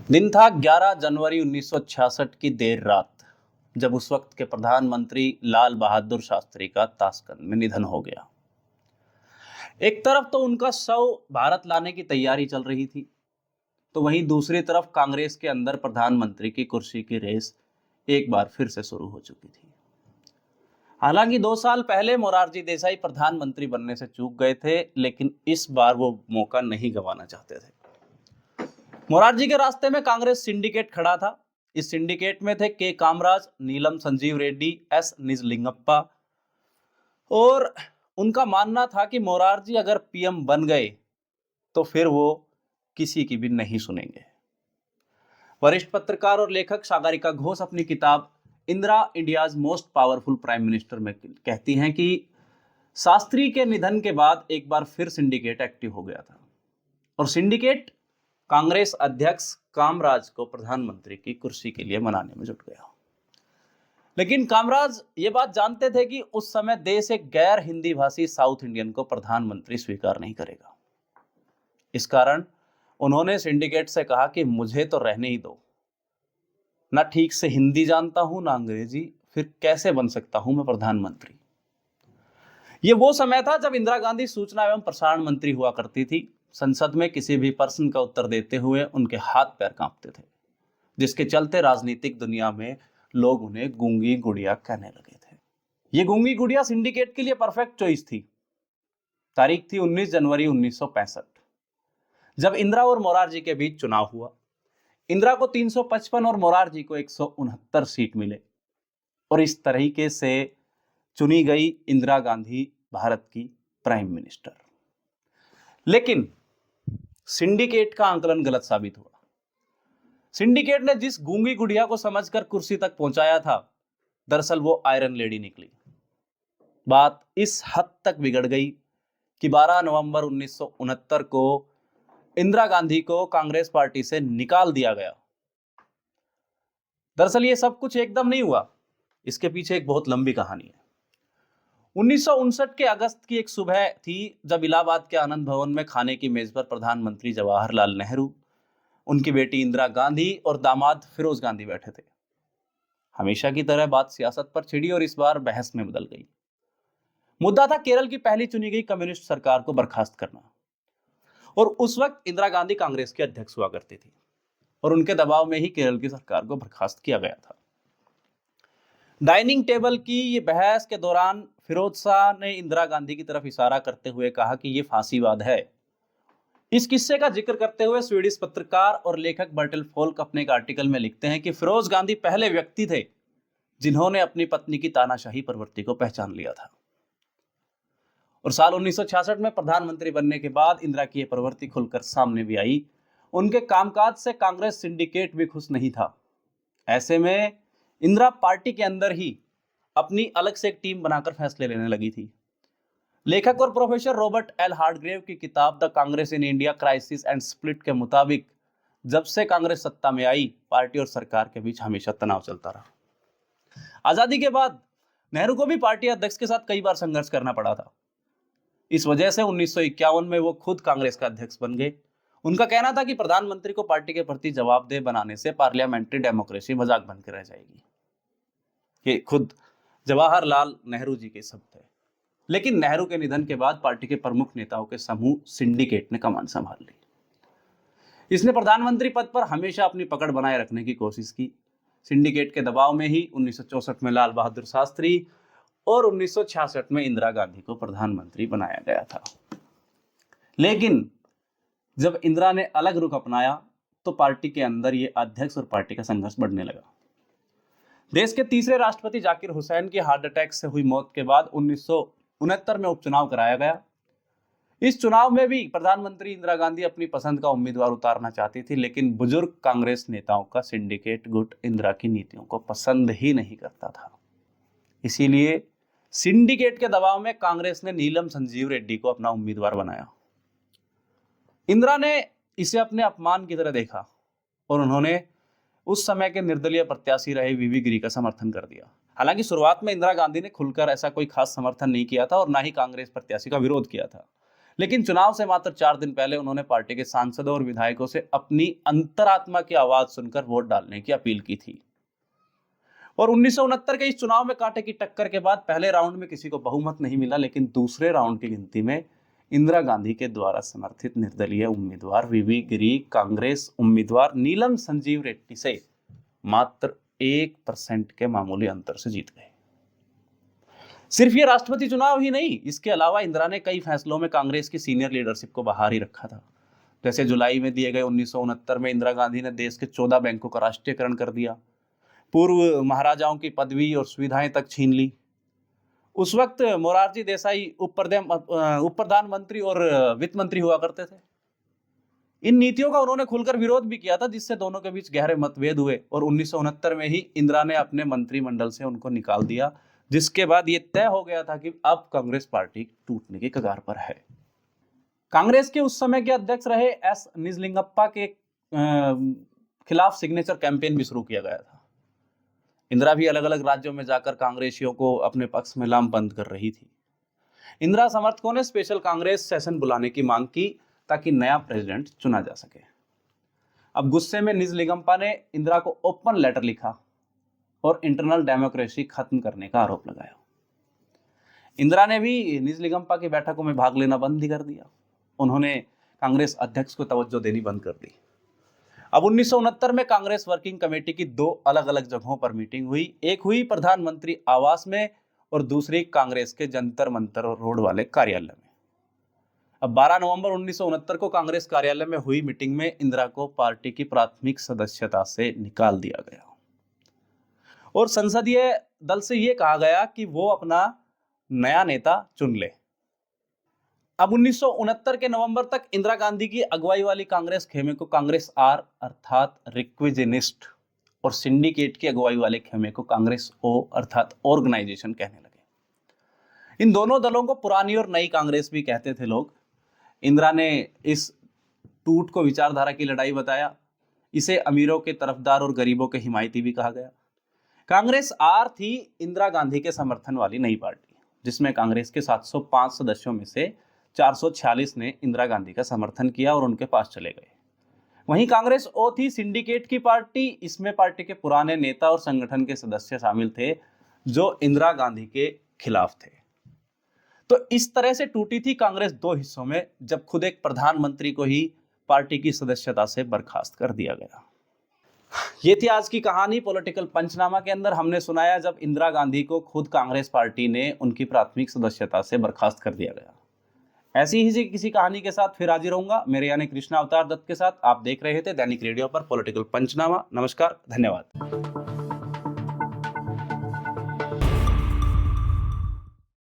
दिन था 11 जनवरी 1966 की देर रात, जब उस वक्त के प्रधानमंत्री लाल बहादुर शास्त्री का ताशकंद में निधन हो गया। एक तरफ तो उनका शव भारत लाने की तैयारी चल रही थी, तो वहीं दूसरी तरफ कांग्रेस के अंदर प्रधानमंत्री की कुर्सी की रेस एक बार फिर से शुरू हो चुकी थी। हालांकि 2 साल पहले मोरारजी देसाई प्रधानमंत्री बनने से चूक गए थे, लेकिन इस बार वो मौका नहीं गंवाना चाहते थे। मोरारजी के रास्ते में कांग्रेस सिंडिकेट खड़ा था। इस सिंडिकेट में थे के कामराज, नीलम संजीव रेड्डी, एस निजलिंगप्पा, और उनका मानना था कि मोरारजी अगर पीएम बन गए तो फिर वो किसी की भी नहीं सुनेंगे। वरिष्ठ पत्रकार और लेखक सागरिका घोष अपनी किताब Indira India's most powerful prime minister में कहती हैं कि शास्त्री के निधन के बाद एक बार फिर सिंडिकेट एक्टिव हो गया था और सिंडिकेट कांग्रेस अध्यक्ष कामराज को प्रधानमंत्री की कुर्सी के लिए मनाने में जुट गया। लेकिन कामराज ये बात जानते थे कि उस समय देश एक गैर हिंदी भाषी साउथ इंडियन को प्रधानमंत्री स्वीकार नहीं करेगा। इस कारण उन्होंने सिंडिकेट से कहा कि मुझे तो रहने ही दो, ना ठीक से हिंदी जानता हूं ना अंग्रेजी, फिर कैसे बन सकता हूं मैं प्रधानमंत्री। ये वो समय था जब इंदिरा गांधी सूचना एवं प्रसारण मंत्री हुआ करती थी। संसद में किसी भी प्रश्न का उत्तर देते हुए उनके हाथ पैर कांपते थे, जिसके चलते राजनीतिक दुनिया में लोग उन्हें गूंगी गुड़िया कहने लगे थे। ये गूंगी गुड़िया सिंडिकेट के लिए परफेक्ट चॉइस थी। तारीख थी 19 जनवरी 1965, जब इंदिरा और मोरारजी के बीच चुनाव हुआ। इंदिरा को 355 और मोरारजी को 169 सीट मिले और इस तरीके से चुनी गई इंदिरा गांधी भारत की प्राइम मिनिस्टर। लेकिन सिंडिकेट का आंकलन गलत साबित हुआ। सिंडिकेट ने जिस गूंगी गुड़िया को समझकर कुर्सी तक पहुंचाया था, दरअसल वो आयरन लेडी निकली। बात इस हद तक बिगड़ गई कि 12 नवंबर 1969 को इंदिरा गांधी को कांग्रेस पार्टी से निकाल दिया गया। दरअसल ये सब कुछ एकदम नहीं हुआ, इसके पीछे एक बहुत लंबी कहानी है। 1959 के अगस्त की एक सुबह थी, जब इलाहाबाद के आनंद भवन में खाने की मेज पर प्रधानमंत्री जवाहरलाल नेहरू, उनकी बेटी इंदिरा गांधी और दामाद फिरोज गांधी बैठे थे। हमेशा की तरह बात सियासत पर छिड़ी और इस बार बहस में बदल गई। मुद्दा था केरल की पहली चुनी गई कम्युनिस्ट सरकार को बर्खास्त करना, और उस वक्त इंदिरा गांधी कांग्रेस के अध्यक्ष हुआ करती थी और उनके दबाव में ही केरल की सरकार को बर्खास्त किया गया था। डाइनिंग टेबल की ये बहस के दौरान फिरोज शाह ने इंदिरा गांधी की तरफ इशारा करते हुए कहा कि ये फांसीवाद है। इस किस्से का जिक्र करते हुए स्वीडिश पत्रकार और लेखक बर्टेल फोल्क अपने एक आर्टिकल में लिखते हैं कि फिरोज गांधी पहले व्यक्ति थे जिन्होंने अपनी पत्नी की तानाशाही प्रवृत्ति को पहचान लिया था, और साल 1966 में प्रधानमंत्री बनने के बाद इंदिरा की यह प्रवृत्ति खुलकर सामने भी आई। उनके कामकाज से कांग्रेस सिंडिकेट भी खुश नहीं था। ऐसे में इंदिरा पार्टी के अंदर ही अपनी अलग से एक टीम बनाकर फैसले लेने लगी थी। लेखक और प्रोफेसर रॉबर्ट एल हार्डग्रेव की किताब the Congress in India crisis and split के मुताबिक जब से कांग्रेस सत्ता में आई, पार्टी और सरकार के बीच हमेशा तनाव चलता रहा। आजादी के बाद नेहरू को भी पार्टी अध्यक्ष के साथ कई बार संघर्ष करना पड़ा था। इस वजह से 1951 में वो खुद कांग्रेस का अध्यक्ष बन गए। उनका कहना था कि प्रधानमंत्री को पार्टी के प्रति जवाबदेह बनाने से पार्लियामेंट्री डेमोक्रेसी मजाक बनकर रह जाएगी। ये खुद जवाहरलाल नेहरू जी के शब्द है। लेकिन नेहरू के निधन के बाद पार्टी के प्रमुख नेताओं के समूह सिंडिकेट ने कमान संभाल ली। इसने प्रधानमंत्री पद पर हमेशा अपनी पकड़ बनाए रखने की कोशिश की। सिंडिकेट के दबाव में ही 1964 में लाल बहादुर शास्त्री और 1966 में इंदिरा गांधी को प्रधानमंत्री बनाया गया था। लेकिन जब इंदिरा ने अलग रुख अपनाया तो पार्टी के अंदर ये अध्यक्ष और पार्टी का संघर्ष बढ़ने लगा। देश के तीसरे राष्ट्रपति जाकिर हुसैन की हार्ट अटैक से हुई मौत के बाद 1969 में उपचुनाव कराया गया। इस चुनाव में भी प्रधानमंत्री इंदिरा गांधी अपनी पसंद का उम्मीदवार उतारना चाहती थी, लेकिन बुजुर्ग कांग्रेस नेताओं का सिंडिकेट गुट इंदिरा की नीतियों को पसंद ही नहीं करता था। इसीलिए सिंडिकेट के दबाव में कांग्रेस ने नीलम संजीव रेड्डी को अपना उम्मीदवार बनाया। इंदिरा ने इसे अपने अपमान की तरह देखा और उन्होंने उस समय के निर्दलीय प्रत्याशी रहे वीवी गिरी का समर्थन कर दिया। हालांकि शुरुआत में इंदिरा गांधी ने खुलकर ऐसा कोई खास समर्थन नहीं किया था और ना ही कांग्रेस प्रत्याशी का विरोध किया था, लेकिन चुनाव से मात्र 4 दिन पहले उन्होंने पार्टी के सांसदों और विधायकों से अपनी अंतरात्मा की आवाज सुनकर वोट डालने की अपील की थी। और 1969 के इस चुनाव में कांटे की टक्कर के बाद पहले राउंड में किसी को बहुमत नहीं मिला, लेकिन दूसरे राउंड की गिनती में इंदिरा गांधी के द्वारा समर्थित निर्दलीय उम्मीदवार वीवी गिरी कांग्रेस उम्मीदवार नीलम संजीव रेड्डी से मात्र 1% के मामूली अंतर से जीत गए। सिर्फ ये राष्ट्रपति चुनाव ही नहीं, इसके अलावा इंदिरा ने कई फैसलों में कांग्रेस की सीनियर लीडरशिप को बाहर ही रखा था। जैसे जुलाई में दिए गए 1969 में इंदिरा गांधी ने देश के 14 बैंकों का राष्ट्रीयकरण कर दिया, पूर्व महाराजाओं की पदवी और सुविधाएं तक छीन ली। उस वक्त मोरारजी देसाई उप प्रधानमंत्री और वित्त मंत्री हुआ करते थे। इन नीतियों का उन्होंने खुलकर विरोध भी किया था, जिससे दोनों के बीच गहरे मतभेद हुए और 1969 में ही इंदिरा ने अपने मंत्रिमंडल से उनको निकाल दिया, जिसके बाद यह तय हो गया था कि अब कांग्रेस पार्टी टूटने की कगार पर है। कांग्रेस के उस समय के अध्यक्ष रहे एस निजलिंगप्पा के खिलाफ सिग्नेचर कैंपेन भी शुरू किया गया था। इंदिरा भी अलग अलग राज्यों में जाकर कांग्रेसियों को अपने पक्ष में लामबंद कर रही थी। इंदिरा समर्थकों ने स्पेशल कांग्रेस सेशन बुलाने की मांग की ताकि नया प्रेसिडेंट चुना जा सके। अब गुस्से में निजलिंगप्पा ने इंदिरा को ओपन लेटर लिखा और इंटरनल डेमोक्रेसी खत्म करने का आरोप लगाया। इंदिरा ने भी निजलिंगप्पा की बैठकों में भाग लेना बंद ही कर दिया। उन्होंने कांग्रेस अध्यक्ष को तवज्जो देनी बंद कर दी। अब 1969 में कांग्रेस वर्किंग कमेटी की 2 अलग अलग जगहों पर मीटिंग हुई। एक हुई प्रधानमंत्री आवास में और दूसरी कांग्रेस के जंतर मंतर रोड वाले कार्यालय में। अब 12 नवंबर 1969 को कांग्रेस कार्यालय में हुई मीटिंग में इंदिरा को पार्टी की प्राथमिक सदस्यता से निकाल दिया गया और संसदीय दल से यह कहा गया कि वो अपना नया नेता चुन ले। अब 1969 के नवंबर तक इंदिरा गांधी की अगुवाई वाली कांग्रेस खेमे को कांग्रेस आर अर्थात रिक्विजिनिस्ट और सिंडिकेट की अगुवाई वाले खेमे को कांग्रेस ओ अर्थात ऑर्गेनाइजेशन कहने लगे। इन दोनों दलों को पुरानी और नई कांग्रेस भी कहते थे लोग। इंदिरा ने इस टूट को विचारधारा की लड़ाई बताया। इसे अमीरों के तरफदार और गरीबों के हिमायती भी कहा गया। कांग्रेस आर थी इंदिरा गांधी के समर्थन वाली नई पार्टी, जिसमें कांग्रेस के 705 सदस्यों में से 446 ने इंदिरा गांधी का समर्थन किया और उनके पास चले गए। वहीं कांग्रेस ओ थी सिंडिकेट की पार्टी। इसमें पार्टी के पुराने नेता और संगठन के सदस्य शामिल थे जो इंदिरा गांधी के खिलाफ थे। तो इस तरह से टूटी थी कांग्रेस 2 हिस्सों में, जब खुद एक प्रधानमंत्री को ही पार्टी की सदस्यता से बर्खास्त कर दिया गया। ये थी आज की कहानी पॉलिटिकल पंचनामा के अंदर। हमने सुनाया जब इंदिरा गांधी को खुद कांग्रेस पार्टी ने उनकी प्राथमिक सदस्यता से बर्खास्त कर दिया गया। ऐसी ही किसी कहानी के साथ फिर हाजिर रहूंगा, मेरे यानी कृष्णा अवतार दत्त के साथ। आप देख रहे थे दैनिक रेडियो पर पॉलिटिकल पंचनामा। नमस्कार, धन्यवाद।